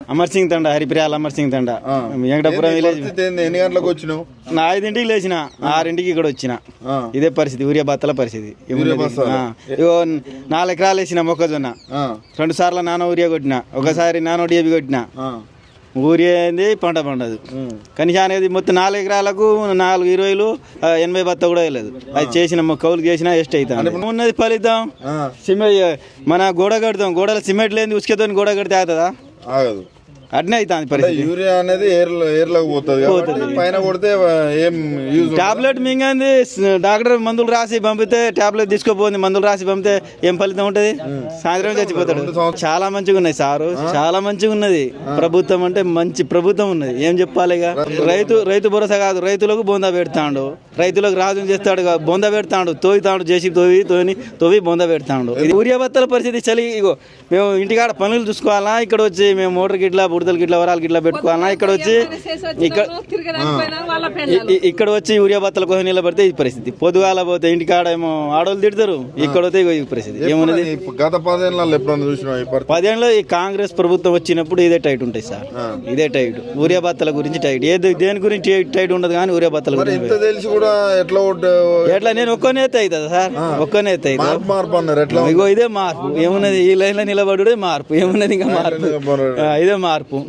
అమర్ సింగ్ తండ, హరిప్రియాల అమర్ సింగ్ తండ, Venkatapuram village. ఎన్ని గంటలకు వచ్చినావు? నా 5ంటికి లేచిన, 6ంటికి ఇక్కడ వచ్చిన. ఇదే పరిస్థితి, ఊరియా బత్తల పరిస్థితి. ఇగో 4 ఎకరాలు వేసిన మొక్కజొన్న, 2 సార్లు నానో ఊరియా కొట్టిన, ఒకసారి నానో డిఏపి కొట్టిన. ఊరియా ఏంది పంట పండదు. కనీసం అనేది మొత్తం 4 ఎకరాలకు 4 20లు 80 బత్త కూడా వేయలేదు. అది చేసిన కౌలు చేసినా ఎస్ట్ అవుతాం ఉన్నది ఫలితం. సిమెంట్ మన గోడ కడతాం, గోడలో సిమెంట్ లేని ఉసుకతో గోడ కడితే అవుతుందా? ఆగదు. అట్నే అవుతుంది పరిస్థితి. యూరియా అనేది ఏర్లోకి పోతుంది, పైన కొడితే ఏం యూజ్. టాబ్లెట్ మింగంది, డాక్టర్ మందులు రాసి పంపితే టాబ్లెట్ తీసుకోపోయింది, మందులు రాసి పంపితే ఏం ఫలితం ఉంటది? సాయంత్రం చచ్చిపోతాడు. చాలా మంచిగా ఉన్నాయి సారు, చాలా మంచిగా ఉన్నది ప్రభుత్వం. అంటే మంచి ప్రభుత్వం ఉన్నది. ఏం చెప్పాలి ఇక? రైతు భరోసా కాదు, రైతులకు బొందా పెడతాడు, రైతులకు రాజు చేస్తాడు, బొందా పెడతాడు, తోవితాడు, చేసి తోవి బొందా పెడతాడు. ఇది ఊరియా బత్తల పరిస్థితి. చలి ఇగో మేము ఇంటికాడ పనులు చూసుకోవాలా, ఇక్కడ వచ్చి మేము మోటార్ గిట్లా బుడతలు గిట్లా వరాలు గిట్లా పెట్టుకోవాలా, ఇక్కడ వచ్చి ఊరియా బత్తల కోసం నిలబడితే ఈ పరిస్థితి. పొద్దుగాల పోతే ఇంటికాడ ఏమో ఆడోళ్ళు తిడతారు, ఇక్కడ వస్తే ఈ పరిస్థితి. ఏమున్నది? గత 10 ఏళ్ళలో ఎప్పుడన్నా చూసినా? 10 ఏళ్ళలో ఈ కాంగ్రెస్ ప్రభుత్వం వచ్చినప్పుడు ఇదే టైట్ ఉంటాయి సార్, ఇదే టైట్. ఊరియా బత్తల గురించి టైట్, దేని గురించి టైట్ ఉండదు కానీ ఊరియా బత్తల గురించి తెలిసి కూడా ఎట్లా నేను ఒక్కనే ఎత్తే అవుతుంది సార్, ఒక్కనే ఎత్తే మార్పు. ఇగో ఇదే మార్పు. ఏమున్నది? ఈ లైన్ లో నిలబడుడే మార్పు. ఏమున్నది ఇంకా మార్పు? ఇదే మార్పు.